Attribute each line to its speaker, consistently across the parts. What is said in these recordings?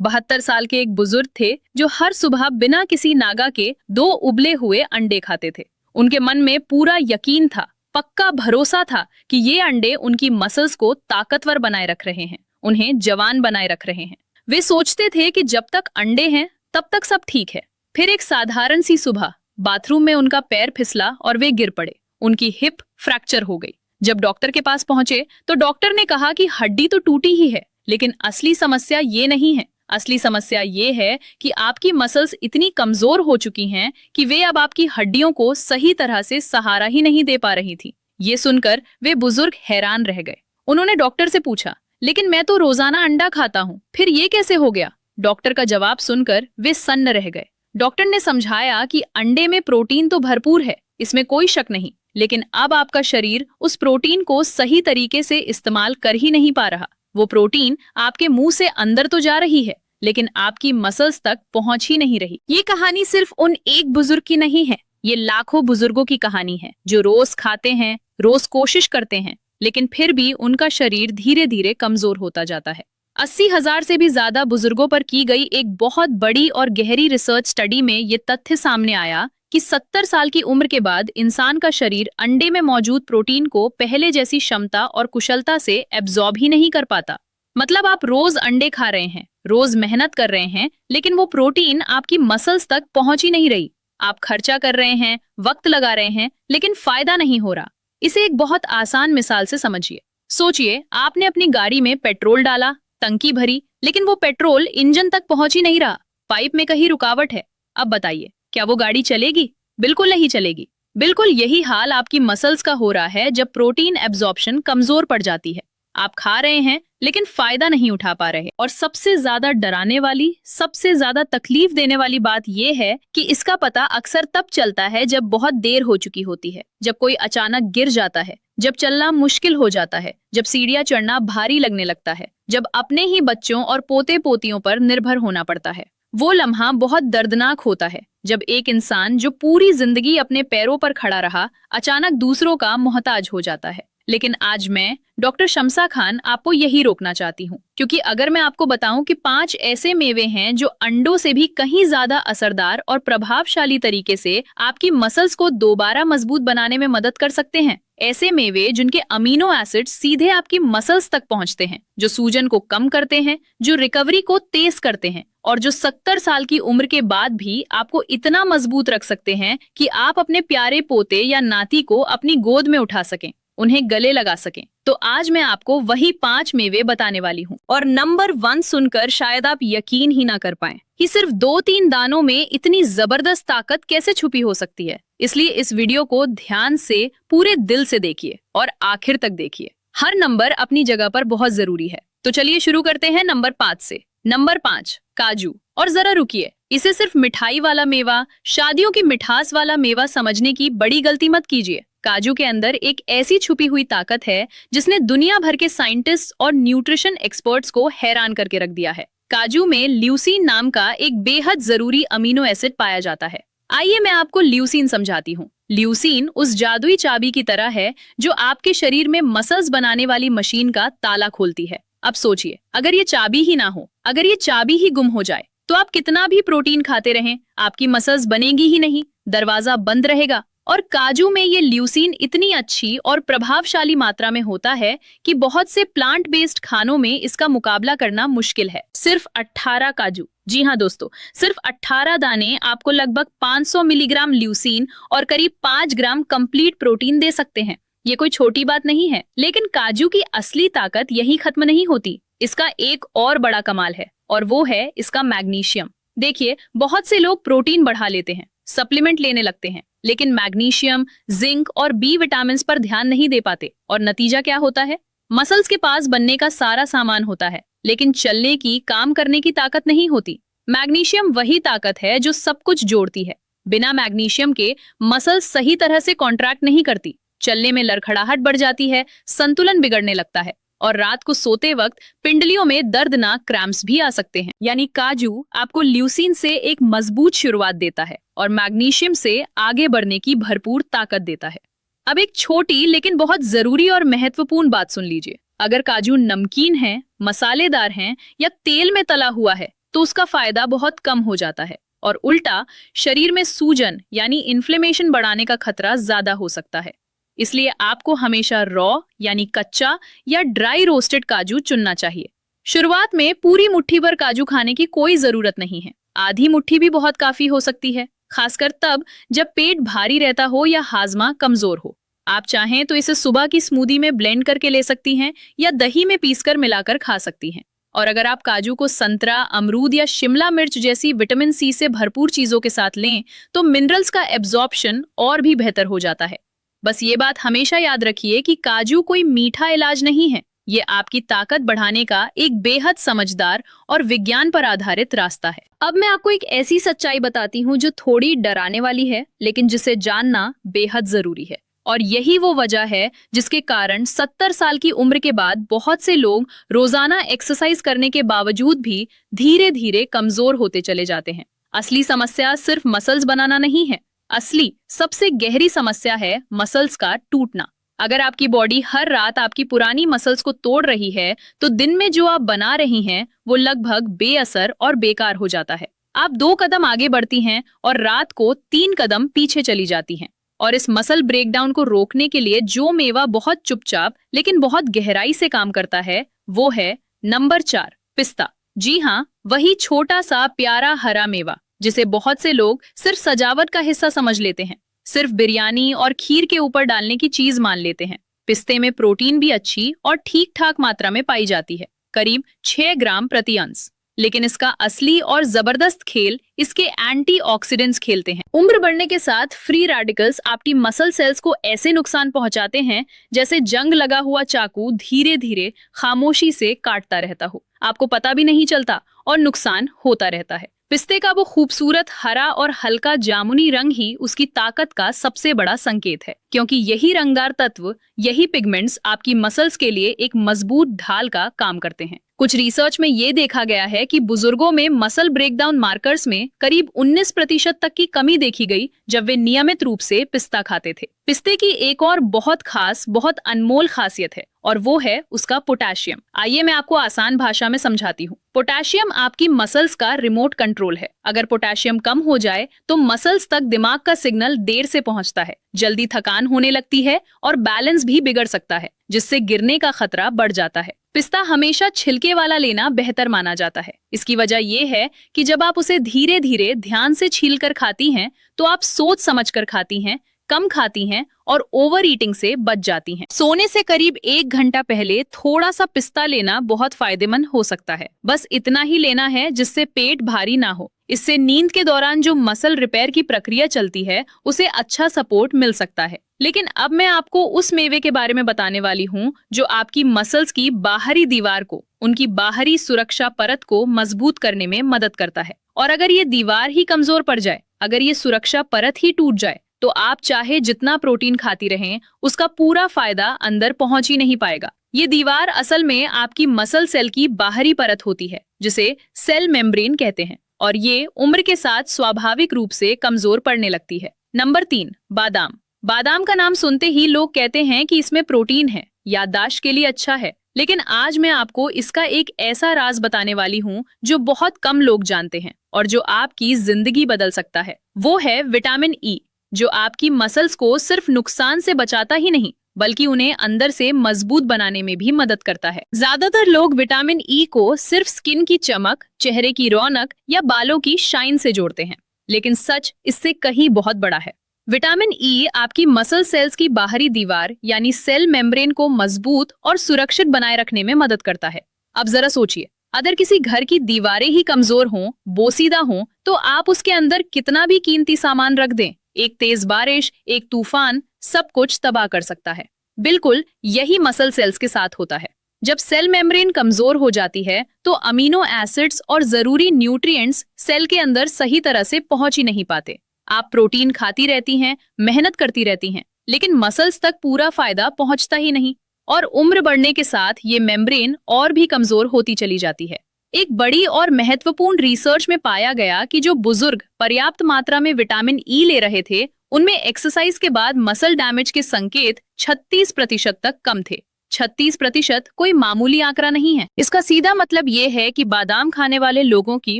Speaker 1: 72 साल के एक बुजुर्ग थे जो हर सुबह बिना किसी नागा के 2 उबले हुए अंडे खाते थे। उनके मन में पूरा यकीन था, पक्का भरोसा था कि ये अंडे उनकी मसल्स को ताकतवर बनाए रख रहे हैं, उन्हें जवान बनाए रख रहे हैं। वे सोचते थे कि जब तक अंडे हैं तब तक सब ठीक है। फिर एक साधारण सी सुबह बाथरूम में उनका पैर फिसला और वे गिर पड़े। उनकी हिप फ्रैक्चर हो गई। जब डॉक्टर के पास पहुंचे तो डॉक्टर ने कहा कि हड्डी तो टूटी ही है, लेकिन असली समस्या ये नहीं है। असली समस्या ये है कि आपकी मसल्स इतनी कमजोर हो चुकी हैं कि वे अब आपकी हड्डियों को सही तरह से सहारा ही नहीं दे पा रही थी। ये सुनकर वे बुजुर्ग हैरान रह गए। उन्होंने डॉक्टर से पूछा, लेकिन मैं तो रोजाना अंडा खाता हूँ, फिर ये कैसे हो गया? डॉक्टर का जवाब सुनकर वे सन्न रह गए। डॉक्टर ने समझाया कि अंडे में प्रोटीन तो भरपूर है, इसमें कोई शक नहीं, लेकिन अब आपका शरीर उस प्रोटीन को सही तरीके से इस्तेमाल कर ही नहीं पा रहा। वो प्रोटीन आपके मुंह से अंदर तो जा रही है, लेकिन आपकी मसल्स तक पहुंच ही नहीं रही। ये कहानी सिर्फ उन एक बुजुर्ग की नहीं है, ये लाखों बुजुर्गों की कहानी है जो रोज खाते हैं, रोज कोशिश करते हैं, लेकिन फिर भी उनका शरीर धीरे धीरे कमजोर होता जाता है। 80,000 से भी ज्यादा बुजुर्गों पर की गई एक बहुत बड़ी और गहरी रिसर्च स्टडी में ये तथ्य सामने आया कि 70 साल की उम्र के बाद इंसान का शरीर अंडे में मौजूद प्रोटीन को पहले जैसी क्षमता और कुशलता से एब्जॉर्ब ही नहीं कर पाता। मतलब आप रोज अंडे खा रहे हैं, रोज मेहनत कर रहे हैं, लेकिन वो प्रोटीन आपकी मसल्स तक पहुंच ही नहीं रही। आप खर्चा कर रहे हैं, वक्त लगा रहे हैं, लेकिन फायदा नहीं हो रहा। इसे एक बहुत आसान मिसाल से समझिए। सोचिए, आपने अपनी गाड़ी में पेट्रोल डाला, टंकी भरी, लेकिन वो पेट्रोल इंजन तक पहुंच ही नहीं रहा। पाइप में कहीं रुकावट है। अब बताइए, क्या वो गाड़ी चलेगी? बिल्कुल नहीं चलेगी। बिल्कुल यही हाल आपकी मसल्स का हो रहा है जब प्रोटीन एब्जॉर्प्शन कमजोर पड़ जाती है। आप खा रहे हैं, लेकिन फायदा नहीं उठा पा रहे। और सबसे ज्यादा डराने वाली, सबसे ज्यादा तकलीफ देने वाली बात यह है कि इसका पता अक्सर तब चलता है जब बहुत देर हो चुकी होती है, जब कोई अचानक गिर जाता है, जब चलना मुश्किल हो जाता है, जब सीढ़ियां चढ़ना भारी लगने लगता है, जब अपने ही बच्चों और पोते पोतियों पर निर्भर होना पड़ता है। वो लम्हा बहुत दर्दनाक होता है जब एक इंसान जो पूरी जिंदगी अपने पैरों पर खड़ा रहा, अचानक दूसरों का मोहताज हो जाता है। लेकिन आज मैं डॉक्टर शम्सा खान आपको यही रोकना चाहती हूँ, क्योंकि अगर मैं आपको बताऊं कि 5 ऐसे मेवे हैं जो अंडों से भी कहीं ज्यादा असरदार और प्रभावशाली तरीके से आपकी मसल्स को दोबारा मजबूत बनाने में मदद कर सकते हैं, ऐसे मेवे जिनके अमीनो एसिड सीधे आपकी मसल्स तक पहुंचते हैं, जो सूजन को कम करते हैं, जो रिकवरी को तेज करते हैं, और जो 70 साल की उम्र के बाद भी आपको इतना मजबूत रख सकते हैं कि आप अपने प्यारे पोते या नाती को अपनी गोद में उठा सकें, उन्हें गले लगा सकें। तो आज मैं आपको वही 5 मेवे बताने वाली हूँ। और नंबर 1 सुनकर शायद आप यकीन ही ना कर पाएं कि सिर्फ 2-3 दानों में इतनी जबरदस्त ताकत कैसे छुपी हो सकती है। इसलिए इस वीडियो को ध्यान से, पूरे दिल से देखिए और आखिर तक देखिए। हर नंबर अपनी जगह पर बहुत जरूरी है। तो चलिए शुरू करते हैं नंबर 5 से। नंबर 5, काजू। और जरा रुकिए, इसे सिर्फ मिठाई वाला मेवा, शादियों की मिठास वाला मेवा समझने की बड़ी गलती मत कीजिए। काजू के अंदर एक ऐसी छुपी हुई ताकत है जिसने दुनिया भर के साइंटिस्ट और न्यूट्रिशन एक्सपर्ट्स को हैरान करके रख दिया है। काजू में ल्यूसीन नाम का एक बेहद जरूरी अमीनो एसिड पाया जाता है। आइए मैं आपको ल्यूसीन समझाती हूँ। ल्यूसीन उस जादुई चाबी की तरह है जो आपके शरीर में मसल्स बनाने वाली मशीन का ताला खोलती है। अब सोचिए, अगर ये चाबी ही ना हो, अगर ये चाबी ही गुम हो जाए, तो आप कितना भी प्रोटीन खाते रहें, आपकी मसल्स बनेगी ही नहीं, दरवाजा बंद रहेगा। और काजू में ये ल्यूसीन इतनी अच्छी और प्रभावशाली मात्रा में होता है कि बहुत से प्लांट बेस्ड खानों में इसका मुकाबला करना मुश्किल है। सिर्फ 18 काजू, जी हाँ दोस्तों, सिर्फ 18 दाने आपको लगभग 500 मिलीग्राम ल्यूसीन और करीब 5 ग्राम कंप्लीट प्रोटीन दे सकते हैं। ये कोई छोटी बात नहीं है। लेकिन काजू की असली ताकत यही खत्म नहीं होती। इसका एक और बड़ा कमाल है, और वो है इसका मैग्नीशियम। देखिए, बहुत से लोग प्रोटीन बढ़ा लेते हैं, सप्लीमेंट लेने लगते हैं, लेकिन मैग्नीशियम, जिंक और बी विटामिन पर ध्यान नहीं दे पाते। और नतीजा क्या होता है? मसल्स के पास बनने का सारा सामान होता है, लेकिन चलने की, काम करने की ताकत नहीं होती। मैग्नीशियम वही ताकत है जो सब कुछ जोड़ती है। बिना मैग्नीशियम के मसल्स सही तरह से कॉन्ट्रैक्ट नहीं करती, चलने में लड़खड़ाहट बढ़ जाती है, संतुलन बिगड़ने लगता है, और रात को सोते वक्त पिंडलियों में दर्दनाक क्रैम्प्स भी आ सकते हैं। यानी काजू आपको ल्यूसीन से एक मजबूत शुरुआत देता है और मैग्नीशियम से आगे बढ़ने की भरपूर ताकत देता है। अब एक छोटी लेकिन बहुत जरूरी और महत्वपूर्ण बात सुन लीजिए। अगर काजू नमकीन है, मसालेदार हैं या तेल में तला हुआ है, तो उसका फायदा बहुत कम हो जाता है, और उल्टा शरीर में सूजन यानी इन्फ्लेमेशन बढ़ाने का खतरा ज्यादा हो सकता है। इसलिए आपको हमेशा रॉ यानी कच्चा या ड्राई रोस्टेड काजू चुनना चाहिए। शुरुआत में पूरी मुट्ठी भर काजू खाने की कोई जरूरत नहीं है, आधी मुट्ठी भी बहुत काफी हो सकती है, खासकर तब जब पेट भारी रहता हो या हाजमा कमजोर हो। आप चाहें तो इसे सुबह की स्मूदी में ब्लेंड करके ले सकती हैं या दही में पीसकर मिलाकर खा सकती हैं। और अगर आप काजू को संतरा, अमरूद या शिमला मिर्च जैसी विटामिन सी से भरपूर चीजों के साथ लें तो मिनरल्स का एब्जॉर्प्शन और भी बेहतर हो जाता है। बस ये बात हमेशा याद रखिए कि काजू कोई मीठा इलाज नहीं है, ये आपकी ताकत बढ़ाने का एक बेहद समझदार और विज्ञान पर आधारित रास्ता है। अब मैं आपको एक ऐसी सच्चाई बताती हूँ जो थोड़ी डराने वाली है, लेकिन जिसे जानना बेहद जरूरी है। और यही वो वजह है जिसके कारण 70 साल की उम्र के बाद बहुत से लोग रोजाना एक्सरसाइज करने के बावजूद भी धीरे धीरे कमजोर होते चले जाते हैं। असली समस्या सिर्फ मसल्स बनाना नहीं है, असली सबसे गहरी समस्या है मसल्स का टूटना। अगर आपकी बॉडी हर रात आपकी पुरानी मसल्स को तोड़ रही है तो दिन में जो आप बना रही हैं वो लगभग बेअसर और बेकार हो जाता है। आप 2 कदम आगे बढ़ती हैं और रात को 3 कदम पीछे चली जाती हैं। और इस मसल ब्रेकडाउन को रोकने के लिए जो मेवा बहुत चुपचाप लेकिन बहुत गहराई से काम करता है वो है नंबर 4, पिस्ता। जी हाँ, वही छोटा सा प्यारा हरा मेवा जिसे बहुत से लोग सिर्फ सजावट का हिस्सा समझ लेते हैं, सिर्फ बिरयानी और खीर के ऊपर डालने की चीज मान लेते हैं। पिस्ते में प्रोटीन भी अच्छी और ठीक ठाक मात्रा में पाई जाती है, करीब 6 ग्राम प्रति अंश। लेकिन इसका असली और जबरदस्त खेल इसके एंटीऑक्सीडेंट्स खेलते हैं। उम्र बढ़ने के साथ फ्री रेडिकल्स आपकी मसल सेल्स को ऐसे नुकसान पहुंचाते हैं जैसे जंग लगा हुआ चाकू धीरे धीरे खामोशी से काटता रहता हो। आपको पता भी नहीं चलता और नुकसान होता रहता है। पिस्ते का वो खूबसूरत हरा और हल्का जामुनी रंग ही उसकी ताकत का सबसे बड़ा संकेत है, क्योंकि यही रंगदार तत्व, यही पिगमेंट्स आपकी मसल्स के लिए एक मजबूत ढाल का काम करते हैं। कुछ रिसर्च में ये देखा गया है कि बुजुर्गों में मसल ब्रेकडाउन मार्कर्स में करीब 19% तक की कमी देखी गई जब वे नियमित रूप से पिस्ता खाते थे। पिस्ते की एक और बहुत खास, बहुत अनमोल खासियत है और वो है उसका पोटेशियम। आइए मैं आपको आसान भाषा में समझाती हूँ। पोटेशियम आपकी मसल्स का रिमोट कंट्रोल है। अगर पोटेशियम कम हो जाए तो मसल्स तक दिमाग का सिग्नल देर से पहुंचता है, जल्दी थकान होने लगती है और बैलेंस भी बिगड़ सकता है, जिससे गिरने का खतरा बढ़ जाता है। पिस्ता हमेशा छिलके वाला लेना बेहतर माना जाता है। इसकी वजह यह है कि जब आप उसे धीरे धीरे ध्यान से छीलकर खाती हैं तो आप सोच समझकर खाती हैं, कम खाती हैं और ओवर ईटिंग से बच जाती हैं। सोने से करीब 1 घंटा पहले थोड़ा सा पिस्ता लेना बहुत फायदेमंद हो सकता है। बस इतना ही लेना है जिससे पेट भारी ना हो। इससे नींद के दौरान जो मसल रिपेयर की प्रक्रिया चलती है उसे अच्छा सपोर्ट मिल सकता है। लेकिन अब मैं आपको उस मेवे के बारे में बताने वाली हूँ जो आपकी मसल्स की बाहरी दीवार को, उनकी बाहरी सुरक्षा परत को मजबूत करने में मदद करता है। और अगर ये दीवार ही कमजोर पड़ जाए, अगर ये सुरक्षा परत ही टूट जाए तो आप चाहे जितना प्रोटीन खाती रहें, उसका पूरा फायदा अंदर पहुंच ही नहीं पाएगा। ये दीवार असल में आपकी मसल सेल की बाहरी परत होती है जिसे सेल मेम्ब्रेन कहते हैं, और ये उम्र के साथ स्वाभाविक रूप से कमजोर पड़ने लगती है। नंबर 3, बादाम। बादाम का नाम सुनते ही लोग कहते हैं कि इसमें प्रोटीन है, याददाश्त के लिए अच्छा है। लेकिन आज मैं आपको इसका एक ऐसा राज बताने वाली हूँ जो बहुत कम लोग जानते हैं और जो आपकी जिंदगी बदल सकता है। वो है विटामिन ई, जो आपकी मसल्स को सिर्फ नुकसान से बचाता ही नहीं बल्कि उन्हें अंदर से मजबूत बनाने में भी मदद करता है। ज्यादातर लोग विटामिन ई को सिर्फ स्किन की चमक, चेहरे की रौनक या बालों की शाइन से जोड़ते हैं, लेकिन सच इससे कहीं बहुत बड़ा है। विटामिन ई आपकी मसल सेल्स की बाहरी दीवार यानी सेल मेम्ब्रेन को मजबूत और सुरक्षित बनाए रखने में मदद करता है। अब जरा सोचिए, अगर किसी घर की दीवारें ही कमजोर हों, बोसीदा हों, तो आप उसके अंदर कितना भी कीमती सामान रख दें, एक तेज बारिश, एक तूफान सब कुछ तबाह कर सकता है। बिल्कुल यही मसल सेल्स के साथ होता है। जब सेल मेम्ब्रेन कमजोर हो जाती है तो अमीनो एसिड्स और जरूरी न्यूट्रिएंट्स सेल के अंदर सही तरह से पहुंच ही नहीं पाते। आप प्रोटीन खाती रहती हैं, मेहनत करती रहती हैं, लेकिन मसल्स तक पूरा फायदा पहुंचता ही नहीं। और उम्र बढ़ने के साथ ये मेम्ब्रेन और भी कमजोर होती चली जाती है। एक बड़ी और महत्वपूर्ण रिसर्च में पाया गया कि जो बुजुर्ग पर्याप्त मात्रा में विटामिन ई ले रहे थे, उनमें एक्सरसाइज के बाद मसल डैमेज के संकेत 36% तक कम थे। 36% कोई मामूली आंकड़ा नहीं है। इसका सीधा मतलब ये है कि बादाम खाने वाले लोगों की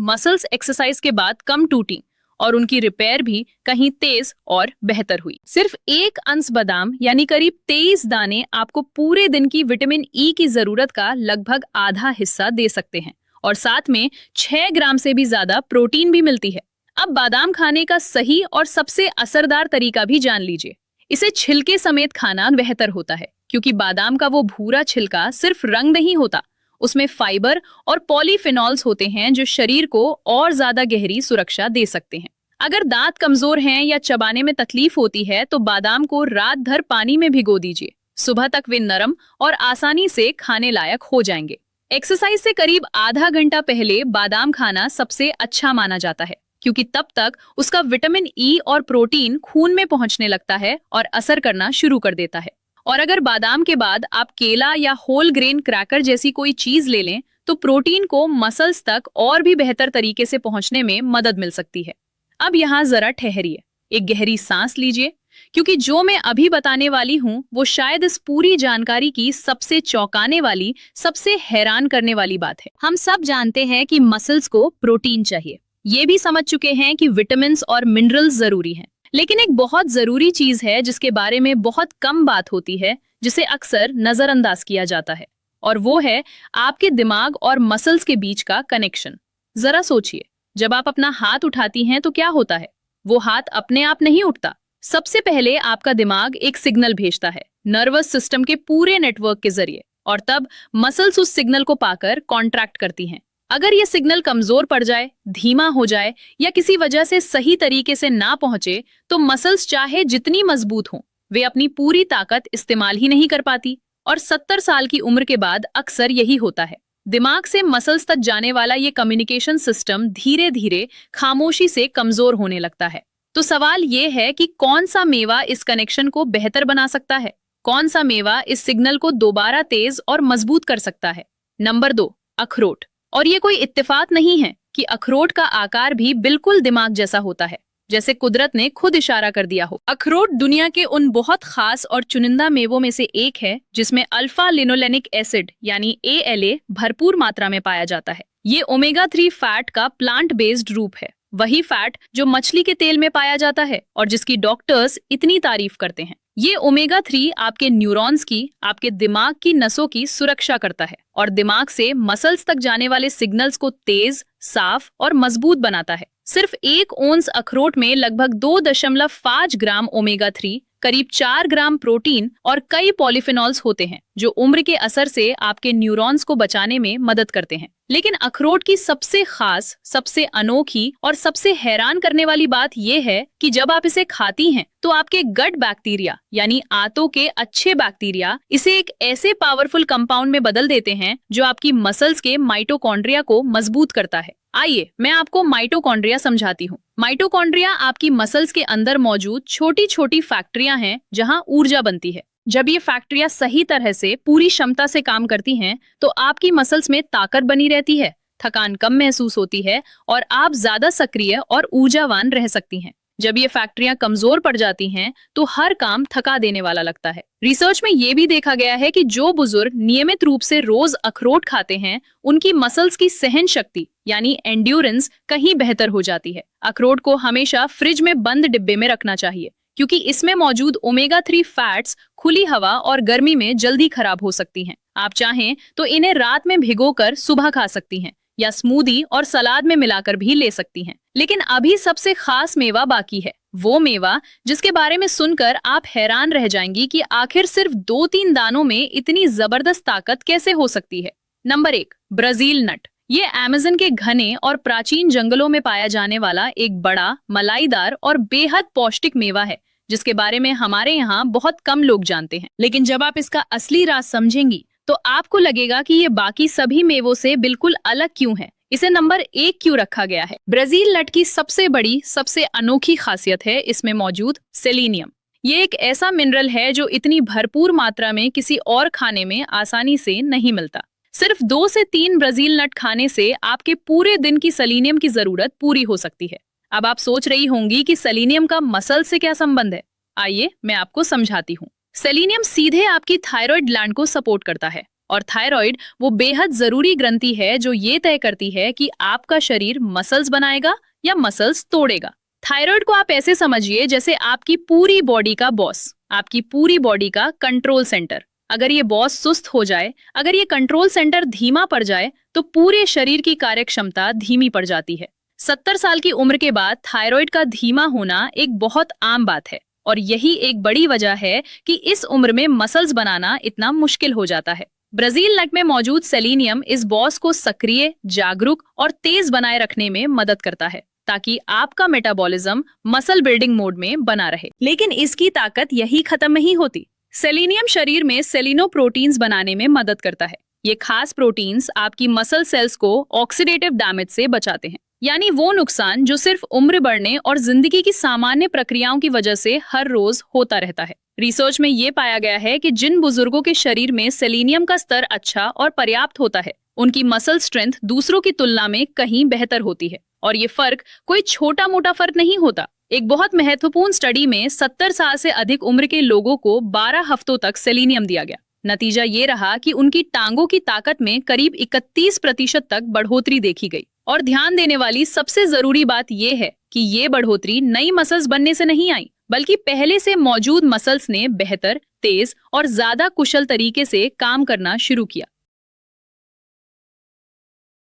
Speaker 1: मसल्स एक्सरसाइज के बाद कम टूटी और उनकी रिपेयर भी कहीं तेज और बेहतर हुई। सिर्फ एक अंश बादाम यानी करीब 23 दाने आपको पूरे दिन की विटामिन ई की जरूरत का लगभग आधा हिस्सा दे सकते हैं और साथ में 6 ग्राम से भी ज्यादा प्रोटीन भी मिलती है। अब बादाम खाने का सही और सबसे असरदार तरीका भी जान लीजिए। इसे छिलके समेत खाना बेहतर होता है क्योंकि बादाम का वो भूरा छिलका सिर्फ रंग नहीं होता, उसमें फाइबर और पॉलीफिनॉल्स होते हैं जो शरीर को और ज्यादा गहरी सुरक्षा दे सकते हैं। अगर दांत कमजोर हैं या चबाने में तकलीफ होती है तो बादाम को रात भर पानी में भिगो दीजिए। सुबह तक वे नरम और आसानी से खाने लायक हो जाएंगे। एक्सरसाइज से करीब आधा घंटा पहले बादाम खाना सबसे अच्छा माना जाता है क्योंकि तब तक उसका विटामिन ई और प्रोटीन खून में पहुंचने लगता है और असर करना शुरू कर देता है। और अगर बादाम के बाद आप केला या होल ग्रेन क्रैकर जैसी कोई चीज ले लें तो प्रोटीन को मसल्स तक और भी बेहतर तरीके से पहुंचने में मदद मिल सकती है। अब यहाँ जरा ठहरिए, एक गहरी सांस लीजिए क्योंकि जो मैं अभी बताने वाली हूँ वो शायद इस पूरी जानकारी की सबसे चौंकाने वाली, सबसे हैरान करने वाली बात है। हम सब जानते हैं कि मसल्स को प्रोटीन चाहिए, ये भी समझ चुके हैं कि विटामिन और मिनरल्स जरूरी हैं, लेकिन एक बहुत जरूरी चीज है जिसके बारे में बहुत कम बात होती है, जिसे अक्सर नजरअंदाज किया जाता है, और वो है आपके दिमाग और मसल्स के बीच का कनेक्शन। जरा सोचिए, जब आप अपना हाथ उठाती हैं तो क्या होता है? वो हाथ अपने आप नहीं उठता। सबसे पहले आपका दिमाग एक सिग्नल भेजता है नर्वस सिस्टम के पूरे नेटवर्क के जरिए, और तब मसल्स उस सिग्नल को पाकर कॉन्ट्रैक्ट करती हैं। अगर ये सिग्नल कमजोर पड़ जाए, धीमा हो जाए या किसी वजह से सही तरीके से ना पहुंचे तो मसल्स चाहे जितनी मजबूत हों, वे अपनी पूरी ताकत इस्तेमाल ही नहीं कर पाती। और 70 साल की उम्र के बाद अक्सर यही होता है। दिमाग से मसल्स तक जाने वाला ये कम्युनिकेशन सिस्टम धीरे धीरे खामोशी से कमजोर होने लगता है। तो सवाल ये है कि कौन सा मेवा इस कनेक्शन को बेहतर बना सकता है? कौन सा मेवा इस सिग्नल को दोबारा तेज और मजबूत कर सकता है? नंबर 2, अखरोट। और ये कोई इत्तेफाक नहीं है कि अखरोट का आकार भी बिल्कुल दिमाग जैसा होता है, जैसे कुदरत ने खुद इशारा कर दिया हो। अखरोट दुनिया के उन बहुत खास और चुनिंदा मेवों में से एक है जिसमें अल्फा लिनोलेनिक एसिड यानी ALA भरपूर मात्रा में पाया जाता है। ये ओमेगा 3 फैट का प्लांट बेस्ड रूप है, वही फैट जो मछली के तेल में पाया जाता है और जिसकी डॉक्टर्स इतनी तारीफ करते हैं। ये ओमेगा 3 आपके न्यूरॉन्स की, आपके दिमाग की नसों की सुरक्षा करता है और दिमाग से मसल्स तक जाने वाले सिग्नल्स को तेज, साफ और मजबूत बनाता है। सिर्फ 1 ओंस अखरोट में लगभग 2.5 ग्राम ओमेगा 3, करीब 4 ग्राम प्रोटीन और कई पॉलीफिनॉल्स होते हैं जो उम्र के असर से आपके न्यूरॉन्स को बचाने में मदद करते हैं। लेकिन अखरोट की सबसे खास, सबसे अनोखी और सबसे हैरान करने वाली बात यह है कि जब आप इसे खाती हैं तो आपके गट बैक्टीरिया यानी आंतों के अच्छे बैक्टीरिया इसे एक ऐसे पावरफुल कंपाउंड में बदल देते हैं जो आपकी मसल्स के माइटोकॉन्ड्रिया को मजबूत करता है। आइए मैं आपको माइटोकॉन्ड्रिया समझाती हूँ। माइटोकॉन्ड्रिया आपकी मसल्स के अंदर मौजूद छोटी छोटी फैक्ट्रियां हैं जहां ऊर्जा बनती है। जब ये फैक्ट्रियां सही तरह से पूरी क्षमता से काम करती हैं तो आपकी मसल्स में ताकत बनी रहती है, थकान कम महसूस होती है और आप ज्यादा सक्रिय और ऊर्जावान रह सकती हैं। जब ये फैक्ट्रियां कमजोर पड़ जाती हैं तो हर काम थका देने वाला लगता है। रिसर्च में ये भी देखा गया है कि जो बुजुर्ग नियमित रूप से रोज अखरोट खाते हैं उनकी मसल्स की सहन शक्ति यानी एंड्योरेंस कहीं बेहतर हो जाती है। अखरोट को हमेशा फ्रिज में बंद डिब्बे में रखना चाहिए क्योंकि इसमें मौजूद ओमेगा 3 फैट्स खुली हवा और गर्मी में जल्दी खराब हो सकती हैं। आप चाहें तो इन्हें रात में भिगोकर सुबह खा सकती हैं या स्मूदी और सलाद में मिलाकर भी ले सकती हैं। लेकिन अभी सबसे खास मेवा बाकी है, वो मेवा जिसके बारे में सुनकर आप हैरान रह जाएंगी कि आखिर सिर्फ 2-3 दानों में इतनी जबरदस्त ताकत कैसे हो सकती है। Number 1, Brazil nut. ये अमेज़न के घने और प्राचीन जंगलों में पाया जाने वाला एक बड़ा, मलाईदार और बेहद पौष्टिक मेवा है जिसके बारे में हमारे यहाँ बहुत कम लोग जानते हैं। लेकिन जब आप इसका असली राज समझेंगी तो आपको लगेगा कि ये बाकी सभी मेवों से बिल्कुल अलग क्यों है, इसे नंबर 1 क्यों रखा गया है। ब्राजील नट की सबसे बड़ी, सबसे अनोखी खासियत है इसमें मौजूद सेलेनियम। ये एक ऐसा मिनरल है जो इतनी भरपूर मात्रा में किसी और खाने में आसानी से नहीं मिलता। सिर्फ 2 से 3 ब्राजील नट खाने से आपके पूरे दिन की सेलेनियम की जरूरत पूरी हो सकती है। अब आप सोच रही होंगी कि सेलेनियम का मसल से क्या संबंध है। आइए मैं आपको समझाती हूँ। सेलेनियम सीधे आपकी थायराइड ग्लैंड को सपोर्ट करता है और थायराइड वो बेहद जरूरी ग्रंथि है जो ये तय करती है कि आपका शरीर मसल्स बनाएगा या मसल्स तोड़ेगा। थायराइड को आप ऐसे समझिए जैसे आपकी पूरी बॉडी का बॉस, आपकी पूरी बॉडी का कंट्रोल सेंटर। अगर ये बॉस सुस्त हो जाए, अगर ये कंट्रोल सेंटर धीमा पड़ जाए तो पूरे शरीर की कार्यक्षमता धीमी पड़ जाती है। 70 साल की उम्र के बाद थायराइड का धीमा होना एक बहुत आम बात है और यही एक बड़ी वजह है कि इस उम्र में मसल्स बनाना इतना मुश्किल हो जाता है। ब्राजील नट में मौजूद सेलेनियम इस बॉस को सक्रिय, जागरूक और तेज बनाए रखने में मदद करता है ताकि आपका मेटाबॉलिज्म मसल बिल्डिंग मोड में बना रहे। लेकिन इसकी ताकत यही खत्म नहीं होती। सेलेनियम शरीर में सेलिनोप्रोटीन्स बनाने में मदद करता है। ये खास प्रोटीन्स आपकी मसल सेल्स को ऑक्सीडेटिव डैमेज से बचाते हैं, यानी वो नुकसान जो सिर्फ उम्र बढ़ने और जिंदगी की सामान्य प्रक्रियाओं की वजह से हर रोज होता रहता है। रिसर्च में ये पाया गया है कि जिन बुजुर्गों के शरीर में सेलेनियम का स्तर अच्छा और पर्याप्त होता है, उनकी मसल स्ट्रेंथ दूसरों की तुलना में कहीं बेहतर होती है। और ये फर्क कोई छोटा मोटा फर्क नहीं होता। एक बहुत महत्वपूर्ण स्टडी में 70 साल से अधिक उम्र के लोगों को 12 हफ्तों तक सेलेनियम दिया गया। नतीजा ये रहा कि उनकी टांगों की ताकत में करीब 31% तक बढ़ोतरी देखी गई। और ध्यान देने वाली सबसे जरूरी बात यह है कि ये बढ़ोतरी नई मसल्स बनने से नहीं आई, बल्कि पहले से मौजूद मसल्स ने बेहतर, तेज और ज्यादा कुशल तरीके से काम करना शुरू किया।